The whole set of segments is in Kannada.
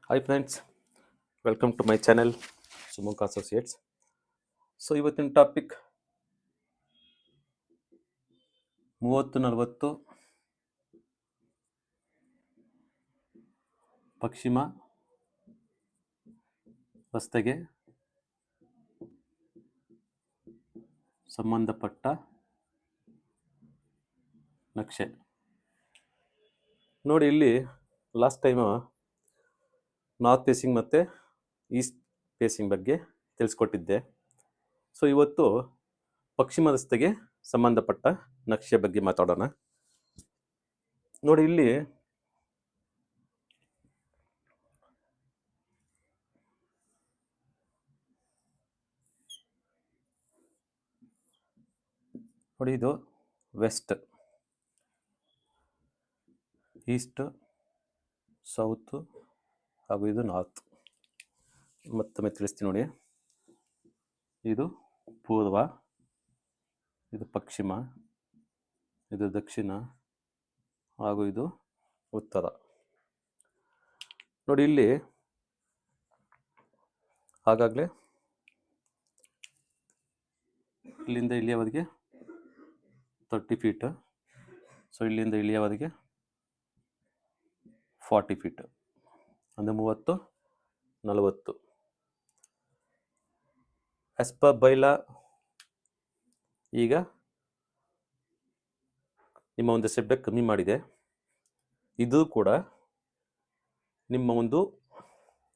Hi friends, welcome to my channel Sumukha Associates. So ಇವತ್ತಿನ ಟಾಪಿಕ್ 30-40 ಪಶ್ಚಿಮ ರಸ್ತೆಗೆ ಸಂಬಂಧಪಟ್ಟ ನಕ್ಷೆ. ನೋಡಿ, ಇಲ್ಲಿ ಲಾಸ್ಟ್ ಟೈಮು ನಾರ್ತ್ ಫೇಸಿಂಗ್ ಮತ್ತು ಈಸ್ಟ್ ಫೇಸಿಂಗ್ ಬಗ್ಗೆ ತಿಳಿಸ್ಕೊಟ್ಟಿದ್ದೆ. ಸೊ ಇವತ್ತು ಪಶ್ಚಿಮ ರಸ್ತೆಗೆ ಸಂಬಂಧಪಟ್ಟ ನಕ್ಷೆ ಬಗ್ಗೆ ಮಾತಾಡೋಣ. ನೋಡಿ, ಇಲ್ಲಿ ನೋಡಿ, ಇದು ವೆಸ್ಟ್, ಈಸ್ಟ್, ಸೌತ್ ಹಾಗೂ ಇದು ನಾರ್ತ್. ಮತ್ತೊಮ್ಮೆ ತಿಳಿಸ್ತೀನಿ ನೋಡಿ. ಇದು ಪೂರ್ವ, ಇದು ಪಶ್ಚಿಮ, ಇದು ದಕ್ಷಿಣ ಹಾಗೂ ಇದು ಉತ್ತರ. ನೋಡಿ, ಇಲ್ಲಿ ಆಗಾಗಲೇ ಇಲ್ಲಿಂದ ಇಲ್ಲಿಯವರೆಗೆ 30 ಫೀಟ್, ಸೊ ಇಲ್ಲಿಂದ ಇಲ್ಲಿಯವರೆಗೆ 40 ಫೀಟ್, ಅಂದರೆ 30-40. ಆಸ್ ಪರ್ ಬೈಲಾ ಈಗ ನಿಮ್ಮ ಒಂದು ಸೆಟ್ ಬ್ಯಾಕ್ ಕಮ್ಮಿ ಮಾಡಿದೆ. ಇದು ಕೂಡ ನಿಮ್ಮ ಒಂದು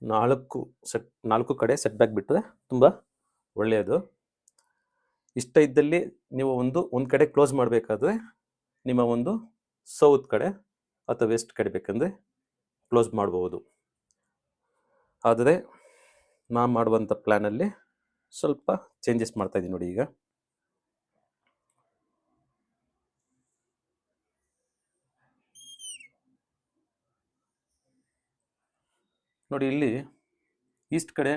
4 ಕಡೆ ಸೆಟ್ ಬ್ಯಾಕ್ ಬಿಟ್ಟರೆ ತುಂಬ ಒಳ್ಳೆಯದು. ಇಷ್ಟ ಇದ್ದಲ್ಲಿ ನೀವು ಒಂದು ಕಡೆ ಕ್ಲೋಸ್ ಮಾಡಬೇಕಾದ್ರೆ ನಿಮ್ಮ ಒಂದು ಸೌತ್ ಕಡೆ ಅಥವಾ ವೆಸ್ಟ್ ಕಡೆ ಬೇಕಂದರೆ ಕ್ಲೋಸ್ ಮಾಡ್ಬೋದು. ಆದರೆ ನಾನು ಮಾಡುವಂಥ ಪ್ಲ್ಯಾನಲ್ಲಿ ಸ್ವಲ್ಪ ಚೇಂಜಸ್ ಮಾಡ್ತಾಯಿದ್ದೀನಿ. ನೋಡಿ, ಈಗ ನೋಡಿ, ಇಲ್ಲಿ ಈಸ್ಟ್ ಕಡೆ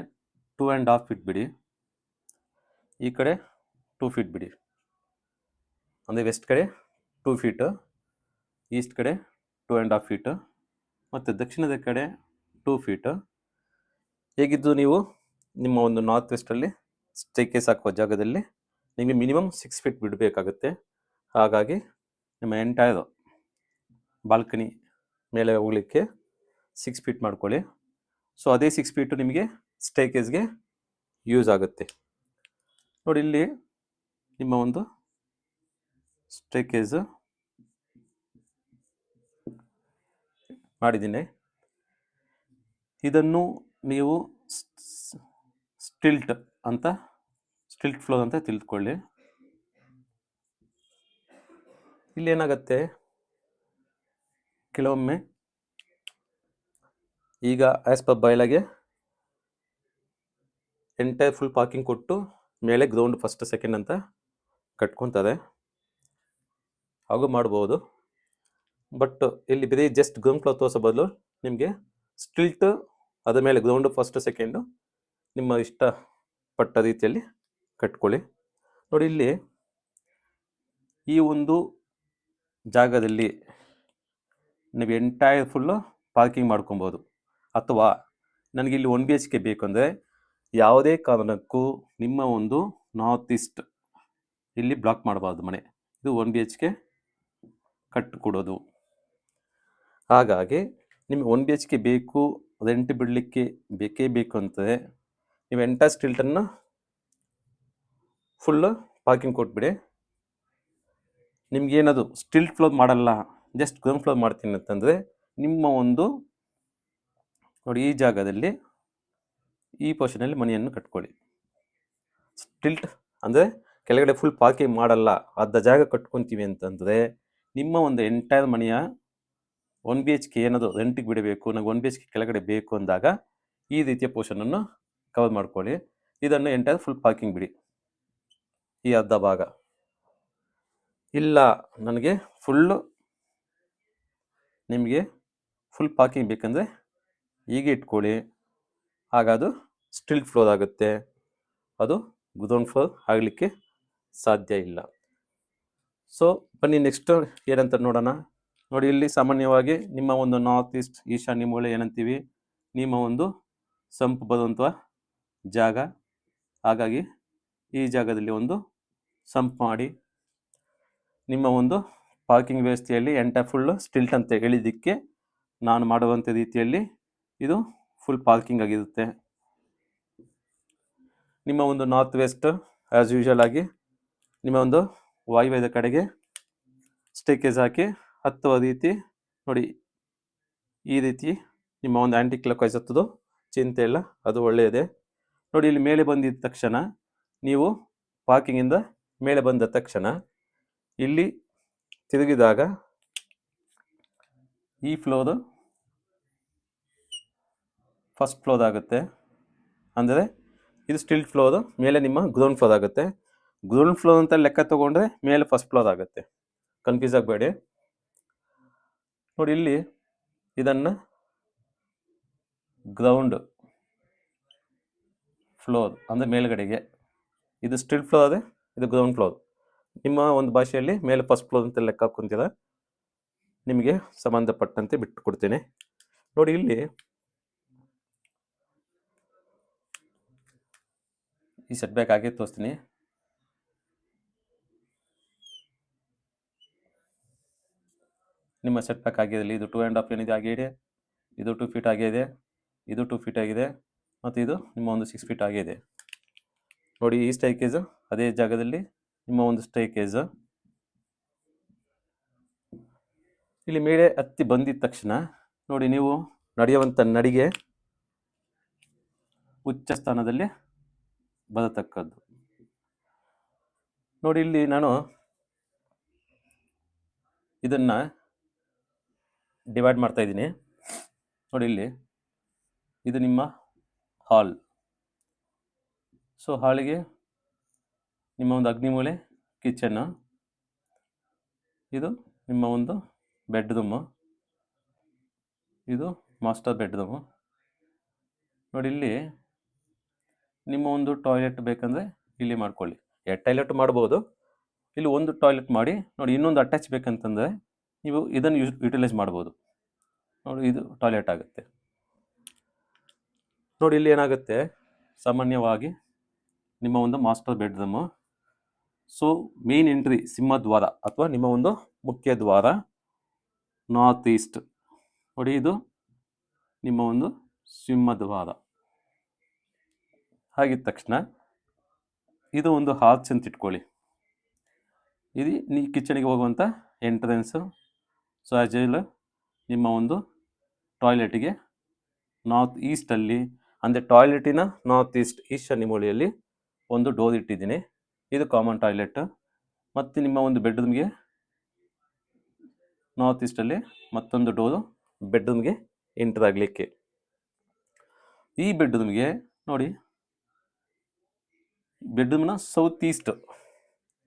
2.5 ಫೀಟ್ ಬಿಡಿ, ಈ ಕಡೆ 2 ಫೀಟ್ ಬಿಡಿ. ಅಂದರೆ ವೆಸ್ಟ್ ಕಡೆ 2 ಫೀಟ್, ಈಸ್ಟ್ ಕಡೆ 2.5 ಫೀಟ್ ಮತ್ತು ದಕ್ಷಿಣದ ಕಡೆ 2 ಫೀಟ್. ಹೇಗಿದ್ದು ನೀವು ನಿಮ್ಮ ಒಂದು ನಾರ್ತ್ ವೆಸ್ಟಲ್ಲಿ ಸ್ಟೇರ್ಕೇಸ್ ಹಾಕುವ ಜಾಗದಲ್ಲಿ ನಿಮಗೆ ಮಿನಿಮಮ್ 6 ಫೀಟ್ ಬಿಡಬೇಕಾಗುತ್ತೆ. ಹಾಗಾಗಿ ನಿಮ್ಮ ಎಂಟೈರ್ ಬಾಲ್ಕನಿ ಮೇಲೆ ಹೋಗಲಿಕ್ಕೆ 6 ಫೀಟ್ ಮಾಡ್ಕೊಳ್ಳಿ. ಸೊ ಅದೇ 6 ಫೀಟು ನಿಮಗೆ ಸ್ಟೇರ್ಕೇಸ್ಗೆ ಯೂಸ್ ಆಗುತ್ತೆ. ನೋಡಿ, ಇಲ್ಲಿ ನಿಮ್ಮ ಒಂದು ಸ್ಟೇರ್ಕೇಸ್ ಮಾಡಿದ್ದೀನಿ. ಇದನ್ನು ನೀವು ಸ್ಟಿಲ್ಟ್ ಫ್ಲೋರ್ ಅಂತ ತಿಳಿದುಕೊಳ್ಳಿ. ಇಲ್ಲಿ ಏನಾಗುತ್ತೆ, ಕೆಲವೊಮ್ಮೆ ಈಗ ಆಸ್ ಪರ್ ಬೈಲಾಗೆ ಎಂಟೈರ್ ಫುಲ್ ಪಾರ್ಕಿಂಗ್ ಕೊಟ್ಟು ಮೇಲೆ ಗ್ರೌಂಡ್ ಫಸ್ಟ್ ಸೆಕೆಂಡ್ ಅಂತ ಕಟ್ಕೊತಾರೆ, ಹಾಗೂ ಮಾಡ್ಬೋದು. ಬಟ್ ಇಲ್ಲಿ ಬರೀ ಜಸ್ಟ್ ಗ್ರೌಂಡ್ ಫ್ಲೋರ್ ತೋರಿಸೋ ಬದಲು ನಿಮಗೆ ಸ್ಟಿಲ್ಟ್ ಅದ ಮೇಲೆ ಗ್ರೌಂಡ್ ಫಸ್ಟ್ ಸೆಕೆಂಡು ನಿಮ್ಮ ಇಷ್ಟಪಟ್ಟ ರೀತಿಯಲ್ಲಿ ಕಟ್ಕೊಳ್ಳಿ. ನೋಡಿ, ಇಲ್ಲಿ ಈ ಒಂದು ಜಾಗದಲ್ಲಿ ನೀವು ಎಂಟೈರ್ ಫುಲ್ಲು ಪಾರ್ಕಿಂಗ್ ಮಾಡ್ಕೊಬೋದು. ಅಥವಾ ನನಗೆ ಇಲ್ಲಿ 1 BHK ಬೇಕು ಅಂದರೆ ಯಾವುದೇ ಕಾರಣಕ್ಕೂ ನಿಮ್ಮ ಒಂದು ನಾರ್ತ್ ಈಸ್ಟ್ ಇಲ್ಲಿ ಬ್ಲಾಕ್ ಮಾಡಬಾರ್ದು ಮನೆ. ಇದು 1 BHK ಕಟ್ಟಿಕೊಡೋದು. ಹಾಗಾಗಿ ನಿಮಗೆ 1 BHK ಬೇಕು, ರೆಂಟ್ ಬಿಡಲಿಕ್ಕೆ ಬೇಕೇ ಬೇಕು ಅಂತಂದರೆ ನೀವು ಎಂಟೈರ್ ಸ್ಟಿಲ್ಟನ್ನು ಫುಲ್ಲು ಪಾರ್ಕಿಂಗ್ ಕೊಟ್ಬಿಡಿ. ನಿಮ್ಗೇನದು ಸ್ಟಿಲ್ಟ್ ಫ್ಲೋರ್ ಮಾಡಲ್ಲ, ಜಸ್ಟ್ ಗ್ರೌಂಡ್ ಫ್ಲೋರ್ ಮಾಡ್ತೀನಿ ಅಂತಂದರೆ ನಿಮ್ಮ ಒಂದು ನೋಡಿ, ಈ ಜಾಗದಲ್ಲಿ ಈ ಪೋರ್ಷನಲ್ಲಿ ಮನೆಯನ್ನು ಕಟ್ಕೊಳ್ಳಿ. ಸ್ಟಿಲ್ಟ್ ಅಂದರೆ ಕೆಳಗಡೆ ಫುಲ್ ಪಾರ್ಕಿಂಗ್ ಮಾಡಲ್ಲ, ಅರ್ಧ ಜಾಗ ಕಟ್ಕೊತೀವಿ ಅಂತಂದರೆ ನಿಮ್ಮ ಒಂದು ಎಂಟೈರ್ ಮನೆಯ 1 BHK ಏನದು ರೆಂಟಿಗೆ ಬಿಡಬೇಕು, ನನಗೆ 1 BHK ಕೆಳಗಡೆ ಬೇಕು ಅಂದಾಗ ಈ ರೀತಿಯ ಪೋರ್ಷನನ್ನು ಕವರ್ ಮಾಡ್ಕೊಳ್ಳಿ. ಇದನ್ನು ಎಂಟೈರ್ ಫುಲ್ ಪಾರ್ಕಿಂಗ್ ಬಿಡಿ, ಈ ಅರ್ಧ ಭಾಗ. ಇಲ್ಲ ನನಗೆ ನಿಮಗೆ ಫುಲ್ ಪಾರ್ಕಿಂಗ್ ಬೇಕಂದರೆ ಹೀಗೆ ಇಟ್ಕೊಳ್ಳಿ. ಆಗ ಅದು ಸ್ಟಿಲ್ಟ್ ಫ್ಲೋರ್ ಆಗುತ್ತೆ, ಅದು ಗ್ರೌಂಡ್ ಫ್ಲೋರ್ ಆಗಲಿಕ್ಕೆ ಸಾಧ್ಯ ಇಲ್ಲ. ಸೊ ಬನ್ನಿ ನೆಕ್ಸ್ಟ್ ಏನಂತ ನೋಡೋಣ. ನೋಡಿ, ಇಲ್ಲಿ ಸಾಮಾನ್ಯವಾಗಿ ನಿಮ್ಮ ಒಂದು ನಾರ್ತ್ ಈಸ್ಟ್ ಈಶಾನ್ಯ ಮೂಲೆ ಏನಂತೀವಿ, ನಿಮ್ಮ ಒಂದು ಸಂಪ್ ಬರುವಂಥ ಜಾಗ. ಹಾಗಾಗಿ ಈ ಜಾಗದಲ್ಲಿ ಒಂದು ಸಂಪ್ ಮಾಡಿ ನಿಮ್ಮ ಒಂದು ಪಾರ್ಕಿಂಗ್ ವ್ಯವಸ್ಥೆಯಲ್ಲಿ ಫುಲ್ಲು ಸ್ಟಿಲ್ಟ್ ಅಂತ ಹೇಳಿದ್ದಕ್ಕೆ ನಾನು ಮಾಡುವಂಥ ರೀತಿಯಲ್ಲಿ ಇದು ಫುಲ್ ಪಾರ್ಕಿಂಗ್ ಆಗಿರುತ್ತೆ. ನಿಮ್ಮ ಒಂದು ನಾರ್ತ್ ವೆಸ್ಟ್ ಆ್ಯಸ್ ಯೂಶುವಲ್ ಆಗಿ ನಿಮ್ಮ ಒಂದು ವಾಯುವ್ಯದ ಕಡೆಗೆ ಸ್ಟೇಕೇಜ್ ಹಾಕಿ ಹತ್ತುವ ರೀತಿ ನೋಡಿ. ಈ ರೀತಿ ನಿಮ್ಮ ಒಂದು ಆ್ಯಂಟಿ ಕ್ಲಾಕ್ ವೈಸ್ ಹತ್ತೋದು ಚಿಂತೆ ಇಲ್ಲ, ಅದು ಒಳ್ಳೆಯದೇ. ನೋಡಿ, ಇಲ್ಲಿ ಮೇಲೆ ಬಂದಿದ್ದ ತಕ್ಷಣ ನೀವು ಪಾರ್ಕಿಂಗಿಂದ ಮೇಲೆ ಬಂದ ತಕ್ಷಣ ಇಲ್ಲಿ ತಿರುಗಿದಾಗ ಈ ಫ್ಲೋರು ಫಸ್ಟ್ ಫ್ಲೋರ್ ಆಗುತ್ತೆ. ಅಂದರೆ ಇದು ಸ್ಟಿಲ್ಟ್ ಫ್ಲೋರು, ಮೇಲೆ ನಿಮ್ಮ ಗ್ರೌಂಡ್ ಫ್ಲೋರ್ ಆಗುತ್ತೆ. ಗ್ರೌಂಡ್ ಫ್ಲೋರ್ ಅಂತ ಲೆಕ್ಕ ತಗೊಂಡ್ರೆ ಮೇಲೆ ಫಸ್ಟ್ ಫ್ಲೋರ್ ಆಗುತ್ತೆ, ಕನ್ಫ್ಯೂಸ್ ಆಗಬೇಡಿ. ನೋಡಿ, ಇಲ್ಲಿ ಇದನ್ನು ಗ್ರೌಂಡ್ ಫ್ಲೋರ್ ಅಂದರೆ ಮೇಲ್ಗಡೆಗೆ, ಇದು ಸ್ಟಿಲ್ಟ್ ಫ್ಲೋರ್ ಅದೇ, ಇದು ಗ್ರೌಂಡ್ ಫ್ಲೋರ್. ನಿಮ್ಮ ಒಂದು ಭಾಷೆಯಲ್ಲಿ ಮೇಲೆ ಫಸ್ಟ್ ಫ್ಲೋರ್ ಅಂತ ಲೆಕ್ಕ ಹಾಕ್ಕೊಂತೀರ, ನಿಮಗೆ ಸಂಬಂಧಪಟ್ಟಂತೆ ಬಿಟ್ಟು ಕೊಡ್ತೇನೆ. ನೋಡಿ, ಇಲ್ಲಿ ಈ ಸೆಟ್ ಬ್ಯಾಕ್ ಆಗಿ ತೋರಿಸ್ತೀನಿ. ನಿಮ್ಮ ಸೆಟ್ ಬ್ಯಾಕ್ ಆಗಿರಲಿ, ಇದು 2.5 ಏನಿದೆ ಆಗಿದೆ, ಇದು 2 ಫೀಟ್ ಆಗಿದೆ, ಇದು 2 ಫೀಟ್ ಆಗಿದೆ, ಮತ್ತು ಇದು ನಿಮ್ಮ ಒಂದು 6 ಫೀಟ್ ಆಗಿದೆ. ನೋಡಿ, ಈ ಸ್ಟೈಕೇಜು ಅದೇ ಜಾಗದಲ್ಲಿ ನಿಮ್ಮ ಒಂದು ಸ್ಟೈಕೇಜು. ಇಲ್ಲಿ ಮೇಲೆ ಹತ್ತಿ ಬಂದಿದ್ದ ತಕ್ಷಣ ನೋಡಿ, ನೀವು ನಡೆಯುವಂಥ ನಡಿಗೆ ಉಚ್ಚ ಸ್ಥಾನದಲ್ಲಿ ಬರತಕ್ಕದ್ದು. ನೋಡಿ, ಇಲ್ಲಿ ನಾನು ಇದನ್ನು ಡಿವೈಡ್ ಮಾಡ್ತಾ ಇದ್ದೀನಿ. ನೋಡಿ, ಇಲ್ಲಿ ಇದು ನಿಮ್ಮ ಹಾಲ್. ಸೊ ಹಾಲಿಗೆ ನಿಮ್ಮ ಒಂದು ಅಗ್ನಿಮೂಲೆ ಕಿಚನ್ನು, ಇದು ನಿಮ್ಮ ಒಂದು ಬೆಡ್ರೂಮು, ಇದು ಮಾಸ್ಟರ್ ಬೆಡ್ರೂಮು. ನೋಡಿ, ಇಲ್ಲಿ ನಿಮ್ಮ ಒಂದು ಟಾಯ್ಲೆಟ್ ಬೇಕಂದರೆ ಇಲ್ಲಿ ಮಾಡ್ಕೊಳ್ಳಿ. 2 ಟಾಯ್ಲೆಟ್ ಮಾಡ್ಬೋದು, ಇಲ್ಲಿ ಒಂದು ಟಾಯ್ಲೆಟ್ ಮಾಡಿ. ನೋಡಿ, ಇನ್ನೊಂದು ಅಟ್ಯಾಚ್ ಬೇಕಂತಂದರೆ ನೀವು ಇದನ್ನು ಯುಟಿಲೈಸ್ ಮಾಡ್ಬೋದು. ನೋಡಿ, ಇದು ಟಾಯ್ಲೆಟ್ ಆಗುತ್ತೆ. ನೋಡಿ, ಇಲ್ಲಿ ಏನಾಗುತ್ತೆ, ಸಾಮಾನ್ಯವಾಗಿ ನಿಮ್ಮ ಒಂದು master bedroom. So main entry ಸಿಂಹದ್ವಾರ ಅಥವಾ ನಿಮ್ಮ ಒಂದು ಮುಖ್ಯ ದ್ವಾರ ನಾರ್ತ್ ಈಸ್ಟ್. ನೋಡಿ, ಇದು ನಿಮ್ಮ ಒಂದು ಸಿಂಹದ್ವಾರ. ಹಾಗಿದ್ದ ತಕ್ಷಣ ಇದು ಒಂದು ಹಾರ್ಚ್ ಅಂತ ಇಟ್ಕೊಳ್ಳಿ. ಇದು ನೀ ಕಿಚನಿಗೆ ಹೋಗುವಂಥ ಎಂಟ್ರೆನ್ಸು. ಸೊ ಆ್ಯಸ್ ಯೂಶುವಲ್ ನಿಮ್ಮ ಒಂದು ಟಾಯ್ಲೆಟಿಗೆ ನಾರ್ತ್ ಈಸ್ಟಲ್ಲಿ, ಅಂದರೆ ಟಾಯ್ಲೆಟಿನ ನಾರ್ತ್ ಈಸ್ಟ್ ಈಶಾನ್ಯ ಮೂಲೆಯಲ್ಲಿ ಒಂದು ಡೋರ್ ಇಟ್ಟಿದ್ದೀನಿ. ಇದು ಕಾಮನ್ ಟಾಯ್ಲೆಟ್. ಮತ್ತು ನಿಮ್ಮ ಒಂದು ಬೆಡ್ರೂಮ್ಗೆ ನಾರ್ತ್ ಈಸ್ಟಲ್ಲಿ ಮತ್ತೊಂದು ಡೋರು ಬೆಡ್ರೂಮ್ಗೆ ಎಂಟರ್ ಆಗಲಿಕ್ಕೆ. ಈ ಬೆಡ್ರೂಮ್ಗೆ ನೋಡಿ, ಬೆಡ್ರೂಮ್ನ ಸೌತ್ ಈಸ್ಟ್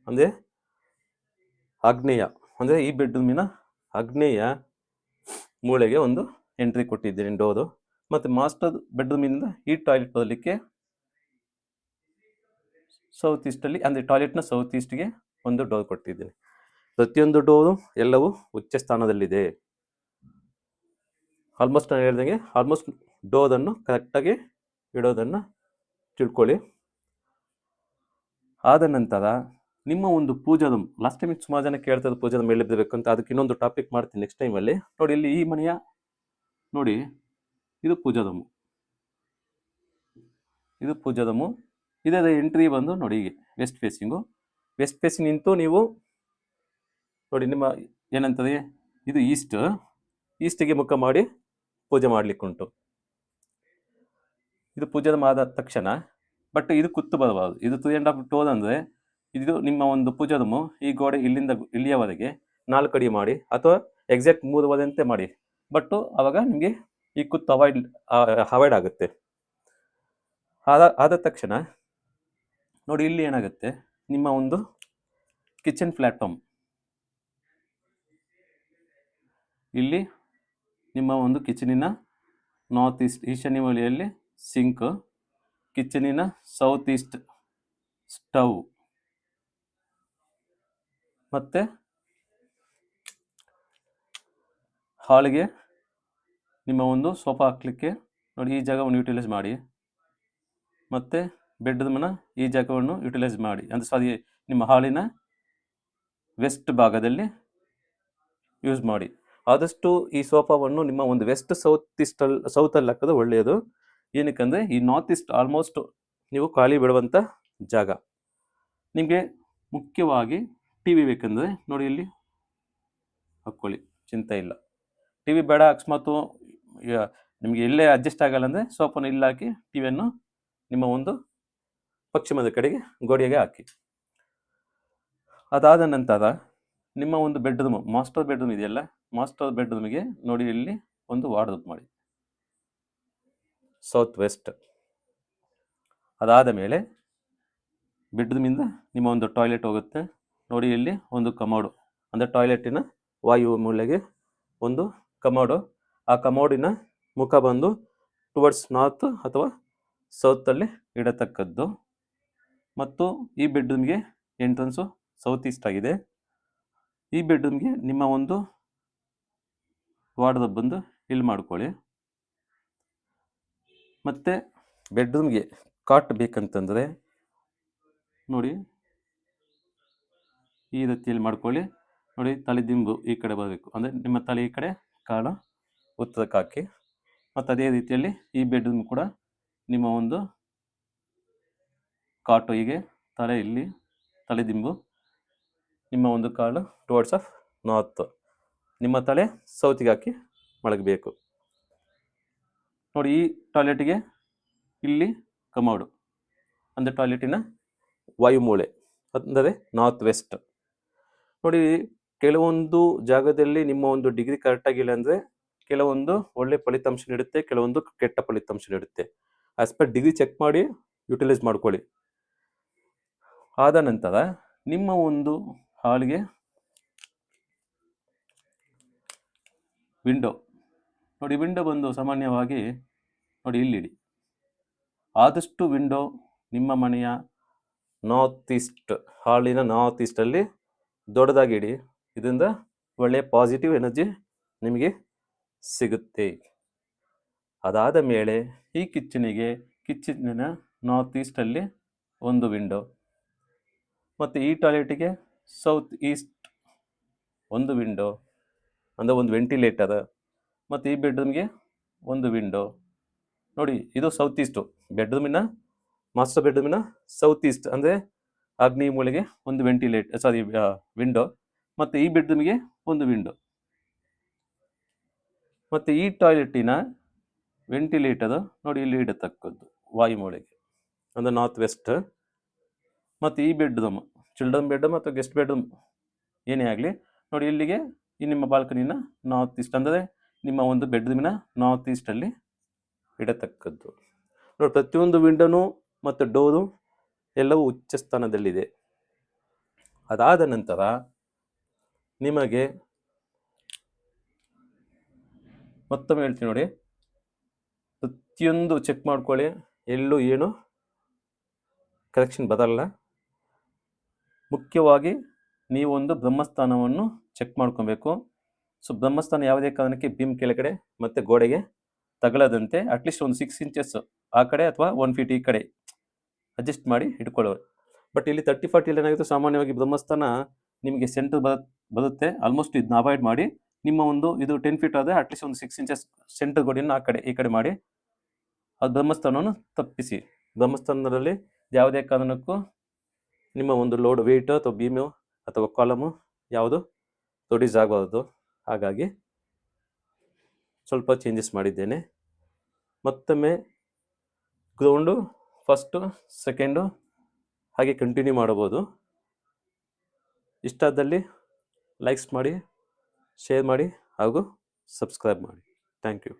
ಅಂದರೆ ಆಗ್ನೇಯ, ಅಂದರೆ ಈ ಬೆಡ್ರೂಮಿನ ಆಗ್ನೇಯ ಮೂಳೆಗೆ ಒಂದು ಎಂಟ್ರಿ ಕೊಟ್ಟಿದ್ದೀನಿ ಡೋರು. ಮತ್ತು ಮಾಸ್ಟರ್ ಬೆಡ್ರೂಮಿಂದ ಈ ಟಾಯ್ಲೆಟ್ ಬರಲಿಕ್ಕೆ ಸೌತ್ ಈಸ್ಟಲ್ಲಿ, ಅಂದರೆ ಟಾಯ್ಲೆಟ್ನ ಸೌತ್ ಈಸ್ಟ್ಗೆ ಒಂದು ಡೋರ್ ಕೊಟ್ಟಿದ್ದೀನಿ. ಪ್ರತಿಯೊಂದು ಡೋರು ಎಲ್ಲವೂ ಉಚ್ಚ ಸ್ಥಾನದಲ್ಲಿದೆ. ಆಲ್ಮೋಸ್ಟ್ ನಾನು ಹೇಳ್ದಂಗೆ ಆಲ್ಮೋಸ್ಟ್ ಡೋರನ್ನು ಕರೆಕ್ಟಾಗಿ ಇಡೋದನ್ನು ತಿಳ್ಕೊಳ್ಳಿ. ಆದ ನಂತರ ನಿಮ್ಮ ಒಂದು ಪೂಜಾ ರೂಮ್, ಲಾಸ್ಟ್ ಟೈಮ್ ಸುಮಾರು ಜನ ಕೇಳ್ತಾರೆ ಪೂಜಾ ರೂಮ್ ಎಲ್ಲಿ ಬರಬೇಕು ಅಂತ, ಅದಕ್ಕೆ ಇನ್ನೊಂದು ಟಾಪಿಕ್ ಮಾಡ್ತೀನಿ ನೆಕ್ಸ್ಟ್ ಟೈಮಲ್ಲಿ. ನೋಡಿ, ಇಲ್ಲಿ ಈ ಮನೆಯ ನೋಡಿ, ಇದು ಪೂಜಾ ರೂಮು, ಇದು ಪೂಜಾ ರೂಮು. ಇದರ ಎಂಟ್ರಿ ಬಂದು ನೋಡಿ ಹೀಗೆ ವೆಸ್ಟ್ ಫೇಸಿಂಗು. ವೆಸ್ಟ್ ಫೇಸಿಂಗ್ ನಿಂತು ನೀವು ನೋಡಿ, ನಿಮ್ಮ ಏನಂತದೆ, ಇದು ಈಸ್ಟಿಗೆ ಮುಖ ಮಾಡಿ ಪೂಜೆ ಮಾಡಲಿಕ್ಕುಂಟು. ಇದು ಪೂಜೆ ಆದ ತಕ್ಷಣ, ಬಟ್ ಇದು ಕುತ್ತು ಬರಬಾರದು. ಇದು 3.5 ಟೋರ್ ಅಂದರೆ ಇದು ನಿಮ್ಮ ಒಂದು ಪೂಜಾ ರೂಮು ಈ ಗೋಡೆ ಇಲ್ಲಿಂದ ಇಲ್ಲಿಯವರೆಗೆ 4 ಅಡಿ ಮಾಡಿ, ಅಥವಾ ಎಕ್ಸಾಕ್ಟ್ 3 ಅಂತೆ ಮಾಡಿ. ಬಟ್ಟು ಆವಾಗ ನಿಮಗೆ ಈ ಕುತ್ತು ಅವಾಯ್ಡ್ ಆಗುತ್ತೆ. ಆದ ತಕ್ಷಣ ನೋಡಿ, ಇಲ್ಲಿ ಏನಾಗುತ್ತೆ, ನಿಮ್ಮ ಒಂದು ಕಿಚನ್ ಪ್ಲ್ಯಾಟ್ಫಾರ್ಮ್, ಇಲ್ಲಿ ನಿಮ್ಮ ಒಂದು ಕಿಚನಿನ ನಾರ್ತ್ ಈಸ್ಟ್ ಈಶಾನ್ಯ ಮೂಲೆಯಲ್ಲಿ ಸಿಂಕ್, ಕಿಚನಿನ ಸೌತ್ ಈಸ್ಟ್ ಸ್ಟವ್, ಮತ್ತು ಹಾಲ್ಗೆ ನಿಮ್ಮ ಒಂದು ಸೋಫಾ ಹಾಕಲಿಕ್ಕೆ ನೋಡಿ ಈ ಜಾಗವನ್ನು ಯುಟಿಲೈಸ್ ಮಾಡಿ, ಮತ್ತು ಬೆಡ್ರೂಮ್ನ ಈ ಜಾಗವನ್ನು ಯುಟಿಲೈಸ್ ಮಾಡಿ, ಅಂದರೆ ಸಾರಿ ನಿಮ್ಮ ಹಾಲಿನ ವೆಸ್ಟ್ ಭಾಗದಲ್ಲಿ ಯೂಸ್ ಮಾಡಿ. ಆದಷ್ಟು ಈ ಸೋಫಾವನ್ನು ನಿಮ್ಮ ಒಂದು ವೆಸ್ಟ್ ಸೌತಲ್ಲಿ ಹಾಕೋದು ಒಳ್ಳೆಯದು. ಏನಕ್ಕಂದರೆ ಈ ನಾರ್ತ್ ಈಸ್ಟ್ ಆಲ್ಮೋಸ್ಟ್ ನೀವು ಖಾಲಿ ಬಿಡುವಂಥ ಜಾಗ. ನಿಮಗೆ ಮುಖ್ಯವಾಗಿ ಟಿ ವಿ ಬೇಕಂದರೆ ನೋಡಿ ಇಲ್ಲಿ ಹಾಕ್ಕೊಳ್ಳಿ, ಚಿಂತೆ ಇಲ್ಲ. ಟಿ ವಿ ಬೇಡ ಅಕಸ್ಮಾತು ನಿಮಗೆ ಎಲ್ಲೇ ಅಡ್ಜಸ್ಟ್ ಆಗಲ್ಲ ಅಂದರೆ ಸೋಫಾನ ಇಲ್ಲಿ ಹಾಕಿ ಟಿ ವಿಯನ್ನು ನಿಮ್ಮ ಒಂದು ಪಶ್ಚಿಮದ ಕಡೆಗೆ ಗೋಡೆಗೆ ಹಾಕಿ. ಅದಾದ ನಂತರ ನಿಮ್ಮ ಒಂದು ಬೆಡ್ರೂಮ್, ಮಾಸ್ಟರ್ ಬೆಡ್ರೂಮ್ ಇದೆಯಲ್ಲ, ಮಾಸ್ಟರ್ ಬೆಡ್ರೂಮಿಗೆ ನೋಡಿ ಇಲ್ಲಿ ಒಂದು ವಾರ್ಡ್ರೋಬ್ ಮಾಡಿ, ಸೌತ್ ವೆಸ್ಟ್. ಅದಾದ ಮೇಲೆ ಬೆಡ್ರೂಮಿಂದ ನಿಮ್ಮ ಒಂದು ಟಾಯ್ಲೆಟ್ ಹೋಗುತ್ತೆ. ನೋಡಿ ಇಲ್ಲಿ ಒಂದು ಕಮೋಡು, ಅಂದರೆ ಟಾಯ್ಲೆಟಿನ ವಾಯು ಮೂಲೆಗೆ ಒಂದು ಕಮೋಡು. ಆ ಕಮೋಡಿನ ಮುಖ ಬಂದು ಟುವರ್ಡ್ಸ್ ನಾರ್ತ್ ಅಥವಾ ಸೌತಲ್ಲಿ ಇಡತಕ್ಕದ್ದು. ಮತ್ತು ಈ ಬೆಡ್ರೂಮ್ಗೆ ಎಂಟ್ರನ್ಸು ಸೌತ್ ಈಸ್ಟ್ ಆಗಿದೆ. ಈ ಬೆಡ್ರೂಮ್ಗೆ ನಿಮ್ಮ ಒಂದು ವಾರ್ಡ್ರೋಬ್ ಬಂದು ಇಲ್ಲಿ ಮಾಡ್ಕೊಳ್ಳಿ. ಮತ್ತು ಬೆಡ್ರೂಮ್ಗೆ ಕಾಟ್ ಬೇಕಂತಂದರೆ ನೋಡಿ ಈ ರೀತಿಯಲ್ಲಿ ಮಾಡ್ಕೊಳ್ಳಿ. ನೋಡಿ ತಲೆದಿಂಬು ಈ ಕಡೆ ಬರಬೇಕು, ಅಂದರೆ ನಿಮ್ಮ ತಲೆ ಈ ಕಡೆ, ಕಾಲ ಉತ್ತರಕ್ಕೆ ಹಾಕಿ. ಮತ್ತು ಅದೇ ರೀತಿಯಲ್ಲಿ ಈ ಬೆಡ್ರೂಮ್ ಕೂಡ ನಿಮ್ಮ ಒಂದು ಕಾಟು ಹೀಗೆ ತಲೆ ಇಲ್ಲಿ, ತಲೆದಿಂಬು, ನಿಮ್ಮ ಒಂದು ಕಾಲು ಟುವರ್ಡ್ಸ್ ಆಫ್ ನಾರ್ತ್, ನಿಮ್ಮ ತಲೆ ಸೌತಿಗೆ ಹಾಕಿ ಮಲಗಬೇಕು. ನೋಡಿ ಈ ಟಾಯ್ಲೆಟಿಗೆ ಇಲ್ಲಿ ಕಮೋಡು, ಅಂದರೆ ಟಾಯ್ಲೆಟಿನ ವಾಯುಮೂಲೆ, ಅಂದರೆ ನಾರ್ತ್ ವೆಸ್ಟ್. ನೋಡಿ ಕೆಲವೊಂದು ಜಾಗದಲ್ಲಿ ನಿಮ್ಮ ಒಂದು ಡಿಗ್ರಿ ಕರೆಕ್ಟಾಗಿಲ್ಲ ಅಂದರೆ ಕೆಲವೊಂದು ಒಳ್ಳೆ ಫಲಿತಾಂಶ ನೀಡುತ್ತೆ, ಕೆಲವೊಂದು ಕೆಟ್ಟ ಫಲಿತಾಂಶ ನೀಡುತ್ತೆ. ಆಸ್ ಪರ್ ಡಿಗ್ರಿ ಚೆಕ್ ಮಾಡಿ ಯುಟಿಲೈಸ್ ಮಾಡ್ಕೊಳ್ಳಿ. ಆದ ನಂತರ ನಿಮ್ಮ ಒಂದು ಹಾಲ್ಗೆ ವಿಂಡೋ ನೋಡಿ, ವಿಂಡೋ ಬಂದು ಸಾಮಾನ್ಯವಾಗಿ ನೋಡಿ ಇಲ್ಲಿಡಿ. ಆದಷ್ಟು ವಿಂಡೋ ನಿಮ್ಮ ಮನೆಯ ನಾರ್ತ್ ಈಸ್ಟ್, ಹಾಲಿನ ನಾರ್ತ್ ಈಸ್ಟಲ್ಲಿ ದೊಡ್ಡದಾಗಿ ಇಡಿ. ಇದರಿಂದ ಒಳ್ಳೆಯ ಪಾಸಿಟಿವ್ ಎನರ್ಜಿ ನಿಮಗೆ ಸಿಗುತ್ತೆ. ಅದಾದ ಮೇಲೆ ಈ ಕಿಚನಿನ ನಾರ್ತ್ ಈಸ್ಟಲ್ಲಿ ಒಂದು ವಿಂಡೋ, ಮತ್ತು ಈ ಟಾಯ್ಲೆಟಿಗೆ ಸೌತ್ ಈಸ್ಟ್ ಒಂದು ವಿಂಡೋ, ಅಂದರೆ ಒಂದು ವೆಂಟಿಲೇಟರ್. ಮತ್ತು ಈ ಬೆಡ್ರೂಮ್ಗೆ ಒಂದು ವಿಂಡೋ. ನೋಡಿ ಇದು ಸೌತ್ ಈಸ್ಟು, ಬೆಡ್ರೂಮಿನ ಮಾಸ್ಟರ್ ಬೆಡ್ರೂಮಿನ ಸೌತ್ ಈಸ್ಟ್, ಅಂದರೆ ಆಗ್ನೇಯ ಮೂಲೆಗೆ ಒಂದು ವಿಂಡೋ. ಮತ್ತು ಈ ಬೆಡ್ರೂಮಿಗೆ ಒಂದು ವಿಂಡೋ. ಮತ್ತು ಈ ಟಾಯ್ಲೆಟಿನ ವೆಂಟಿಲೇಟರ್ ನೋಡಿ ಇಲ್ಲಿ ಇಡತಕ್ಕದ್ದು ವಾಯುಮೂಲೆಗೆ, ಅಂದರೆ ನಾರ್ತ್ ವೆಸ್ಟ್. ಮತ್ತು ಈ ಬೆಡ್ರೂಮ್, ಚಿಲ್ಡ್ರನ್ ಬೆಡ್ರೂಮ್ ಅಥವಾ ಗೆಸ್ಟ್ ಬೆಡ್ರೂಮ್ ಏನೇ ಆಗಲಿ ನೋಡಿ ಇಲ್ಲಿಗೆ ಈ ನಿಮ್ಮ ಬಾಲ್ಕನಿನ ನಾರ್ತ್ ಈಸ್ಟ್, ಅಂದರೆ ನಿಮ್ಮ ಒಂದು ಬೆಡ್ರೂಮಿನ ನಾರ್ತ್ ಈಸ್ಟಲ್ಲಿ ಇಡತಕ್ಕದ್ದು. ನೋಡಿ ಪ್ರತಿಯೊಂದು ವಿಂಡೋನು ಮತ್ತು ಡೋರು ಎಲ್ಲವೂ ಉಚ್ಚ ಸ್ಥಾನದಲ್ಲಿದೆ. ಅದಾದ ನಂತರ ನಿಮಗೆ ಮತ್ತೊಮ್ಮೆ ಹೇಳ್ತೀನಿ ನೋಡಿ, ಪ್ರತಿಯೊಂದು ಚೆಕ್ ಮಾಡ್ಕೊಳ್ಳಿ, ಎಲ್ಲೂ ಏನು ಕರೆಕ್ಷನ್ ಬರಲ್ಲ. ಮುಖ್ಯವಾಗಿ ನೀವೊಂದು ಬ್ರಹ್ಮಸ್ಥಾನವನ್ನು ಚೆಕ್ ಮಾಡ್ಕೊಬೇಕು. ಸೊ ಬ್ರಹ್ಮಸ್ಥಾನ ಯಾವುದೇ ಕಾರಣಕ್ಕೆ ಬೀಮ್ ಕೆಳಗಡೆ ಮತ್ತು ಗೋಡೆಗೆ ತಗಲದಂತೆ ಅಟ್ಲೀಸ್ಟ್ ಒಂದು 6 ಇಂಚಸ್ ಆ ಕಡೆ ಅಥವಾ 1 ಫೀಟ್ ಈ ಕಡೆ ಅಡ್ಜಸ್ಟ್ ಮಾಡಿ ಇಟ್ಕೊಳ್ಳೋರು. ಬಟ್ ಇಲ್ಲಿ 30-40 ಏನಾಗುತ್ತೆ, ಸಾಮಾನ್ಯವಾಗಿ ಬ್ರಹ್ಮಸ್ಥಾನ ನಿಮಗೆ ಸೆಂಟರ್ ಬರುತ್ತೆ. ಆಲ್ಮೋಸ್ಟ್ ಇದನ್ನ ಅವಾಯ್ಡ್ ಮಾಡಿ. ನಿಮ್ಮ ಒಂದು ಇದು 10 ಫೀಟ್ ಆದರೆ ಅಟ್ಲೀಸ್ಟ್ ಒಂದು 6 ಇಂಚಸ್ ಸೆಂಟರ್ ಗೋಡೆಯನ್ನು ಆ ಕಡೆ ಈ ಕಡೆ ಮಾಡಿ ಅದು ಬ್ರಹ್ಮಸ್ಥಾನವನ್ನು ತಪ್ಪಿಸಿ. ಬ್ರಹ್ಮಸ್ಥಾನದಲ್ಲಿ ಯಾವುದೇ ಕಾರಣಕ್ಕೂ ನಿಮ್ಮ ಒಂದು ಲೋಡ್ ವೆಯ್ಟ್ ಅಥವಾ ಬೀಮು ಅಥವಾ ಕಾಲಮು ಯಾವುದು ಪ್ರೊಡ್ಯೂಸ್ ಆಗಬಾರ್ದು. ಹಾಗಾಗಿ ಸ್ವಲ್ಪ ಚೇಂಜಸ್ ಮಾಡಿದ್ದೇನೆ. ಮತ್ತೊಮ್ಮೆ ಗ್ರೌಂಡು ಫಸ್ಟು ಸೆಕೆಂಡು ಹಾಗೆ ಕಂಟಿನ್ಯೂ ಮಾಡಬಹುದು. ಇಷ್ಟಾದಲ್ಲಿ ಲೈಕ್ಸ್ ಮಾಡಿ, ಶೇರ್ ಮಾಡಿ ಹಾಗೂ ಸಬ್ಸ್ಕ್ರೈಬ್ ಮಾಡಿ. Thank you.